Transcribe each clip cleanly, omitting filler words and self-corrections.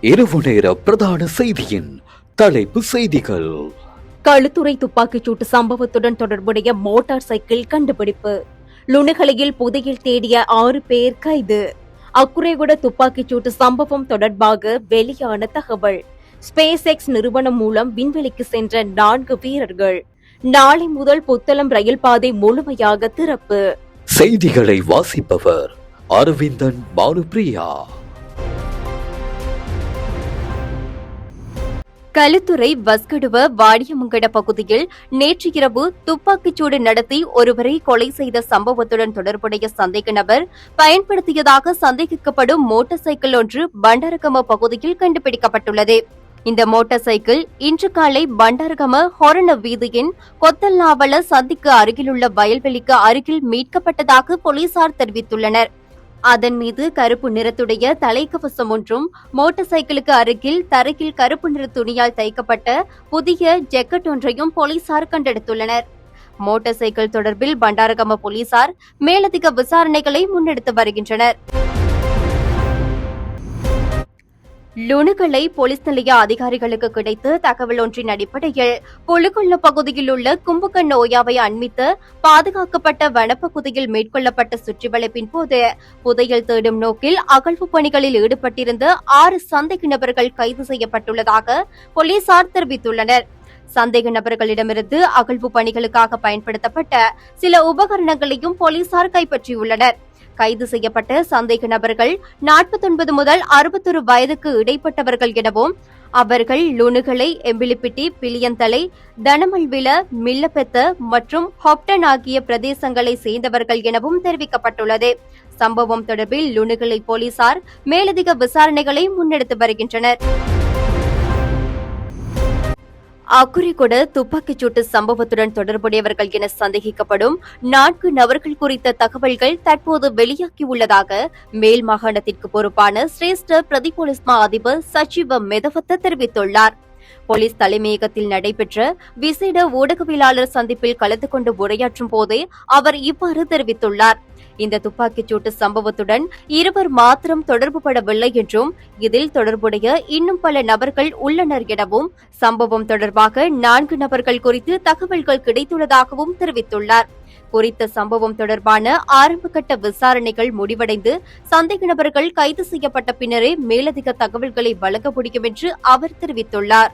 இரவு நேர பிரதான செய்தியின் தலைப்பு செய்திகள். களுத்துறை துப்பாக்கிச்சூட்டு சம்பவத்துடன் தொடர்புடைய மோட்டார் சைக்கிள் கண்டுபிடிப்பு. லுணுகலையில் புதையல் தேடிய 6 பேர் கைது. அக்குரேகுட துப்பாக்கிச்சூட்டு சம்பவம் தொடர்பாக வெளியான தகவல். ஸ்பேஸ் எக்ஸ் நிறுவனம் மூலம் விண்வெளிக்கு சென்ற 4 வீரர்கள். நாளை முதல் புத்தளம் ரயில் பாதை முழுமையாக திறப்பு. செய்திகளை வாசிப்பவர் அரவிந்தன் பானுப்பிரியா. களுத்துறை வஸ்கடுவ வாடியமங்கட பகுதியில் நேற்று இரவு துப்பாக்கிச்சூடு நடத்தி ஒருவரை கொலை செய்த சம்பவத்துடன் தொடர்புடைய சந்தேக நபர் பயன்படுத்தியதாக சந்தேகிக்கப்படும் மோட்டார் சைக்கிள் ஒன்று பண்டாரகம பகுதியில் கண்டுபிடிக்கப்பட்டுள்ளது. இந்த மோட்டார் சைக்கிள் இன்று காலை பண்டாரகம ஹொரண வீதியின் கொத்தல்நாவல சந்திக்கு அருகிலுள்ள வயல்வெளிக்கு அருகில் மீட்கப்பட்டதாக போலீசார் தெரிவித்துள்ளனர். அதன் மீது கருப்பு நிறத்துடைய தலைக்கவசம் ஒன்றும், மோட்டார் சைக்கிளுக்கு அருகில் தரையில் கருப்பு நிற துணியால் தைக்கப்பட்ட புதிய ஜெக்கெட் ஒன்றையும் போலீசார் கண்டெடுத்துள்ளனர். மோட்டார் சைக்கிள் தொடர்பில் பண்டாரகம போலீசார் மேலதிக விசாரணைகளை முன்னெடுத்து வருகின்றனர். லுணுகலை போலீஸ் நிலைய அதிகாரிகளுக்கு கிடைத்த தகவல் ஒன்றின் அடிப்படையில் புலுகொல்ல பகுதியில் உள்ள கும்பகன் நோயாவை அண்மித்து பாதுகாக்கப்பட்ட வனப்பகுதியில் மேற்கொள்ளப்பட்ட சுற்றிவளைப்பின் போது புதையல் தேடும் நோக்கில் அகழ்வு பணிகளில் ஈடுபட்டிருந்த 6 சந்தேக நபர்கள் கைது செய்யப்பட்டுள்ளதாக போலீசார் தெரிவித்துள்ளனர். சந்தேக நபர்களிடமிருந்து அகழ்வு பணிகளுக்காக பயன்படுத்தப்பட்ட சில உபகரணங்களையும் போலீசார் கைப்பற்றியுள்ளனர். கைது செய்யப்பட்ட சந்தேக நபர்கள் 49 முதல் 61 வயதுக்கு இடைப்பட்டவர்கள் எனவும் அவர்கள் லுணுகலை, எம்பிலிப்பிட்டி, பிலியந்தலை, தனமல்வில, மில்லபெத்த மற்றும் ஹொப்டன் ஆகிய பிரதேசங்களை சேர்ந்தவர்கள் எனவும் தெரிவிக்கப்பட்டுள்ளது. சம்பவம் தொடர்பில் லுணுகலை போலீசார் மேலதிக விசாரணைகளை முன்னெடுத்து வருகின்றனர். அக்குரேகுட துப்பாக்கிச்சூட்டு சம்பவத்துடன் தொடர்புடையவர்கள் என சந்தேகிக்கப்படும் 4 நபர்கள் குறித்த தகவல்கள் தற்போது வெளியாகியுள்ளதாக மேல் மாகாணத்திற்கு பொறுப்பான சிரேஷ்ட பிரதி போலீஸ் மா அதிபர் சச்சிவ மெதவத்த தெரிவித்துள்ளார். போலீஸ் தலைமையகத்தில் நடைபெற்ற விசேட ஊடகவியலாளர் சந்திப்பில் கலந்து கொண்டு உரையாற்றும் போதே அவர் இவ்வாறு தெரிவித்துள்ளார். இந்த துப்பாக்கிச்சூட்டு சம்பவத்துடன் 2 மாத்திரம் தொடர்புபடவில்லை என்றும் இதில் தொடர்புடைய இன்னும் பல நபர்கள் உள்ளனர் எனவும் சம்பவம் தொடர்பாக 4 நபர்கள் குறித்து தகவல்கள் கிடைத்துள்ளதாகவும் தெரிவித்துள்ளார். குறித்த சம்பவம் தொடர்பான ஆரம்பகட்ட விசாரணைகள் முடிவடைந்து சந்தேக நபர்கள் கைது செய்யப்பட்ட பின்னரே மேலதிக தகவல்களை வழங்க முடியும் என்று அவர் தெரிவித்துள்ளார்.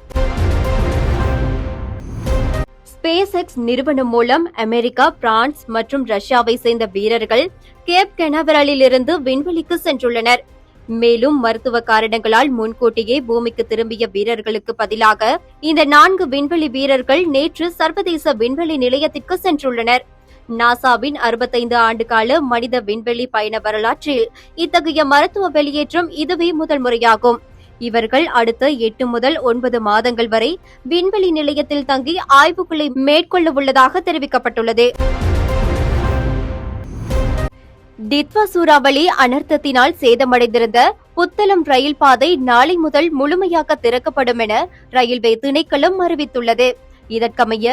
ஸ்பேஸ் எக்ஸ் நிறுவனம் மூலம் அமெரிக்கா, பிரான்ஸ் மற்றும் ரஷ்யாவை சேர்ந்த வீரர்கள் கேப் கெனவரலிலிருந்து விண்வெளிக்கு சென்றுள்ளனர். மேலும் மருத்துவ காரணங்களால் முன்கூட்டியே பூமிக்கு திரும்பிய வீரர்களுக்கு பதிலாக இந்த 4 விண்வெளி வீரர்கள் நேற்று சர்வதேச விண்வெளி நிலையத்திற்கு சென்றுள்ளனர். நாசாவின் 65 ஆண்டு கால மனித விண்வெளி பயண வரலாற்றில் இத்தகைய மருத்துவ வெளியேற்றம் இதுவே முதல் முறையாகும். இவர்கள் அடுத்த 8 முதல் 9 மாதங்கள் வரை விண்வெளி நிலையத்தில் தங்கி ஆய்வுகளை மேற்கொள்ள உள்ளதாக தெரிவிக்கப்பட்டுள்ளது. டித்வா சூறாவளி அனர்த்தத்தினால் சேதமடைந்திருந்த புத்தளம் ரயில் பாதை நாளை முதல் முழுமையாக திறக்கப்படும் என ரயில்வே திணைக்களம் அறிவித்துள்ளது. இதற்கமைய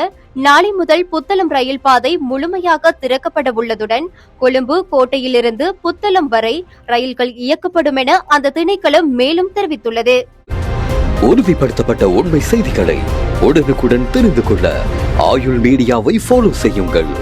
நாளை முதல் புத்தளம் ரயில் பாதை முழுமையாக திறக்கப்பட உள்ளதுடன் கொழும்பு கோட்டையிலிருந்து புத்தளம் வரை ரயில்கள் இயக்கப்படும் என அந்த திணைக்களம் மேலும் தெரிவித்துள்ளது. உறுதிப்படுத்தப்பட்ட உண்மை செய்திகளை உடனுக்குடன் தெரிந்து கொள்ள ஆயுள் மீடியாவை ஃபாலோ செய்யுங்கள்.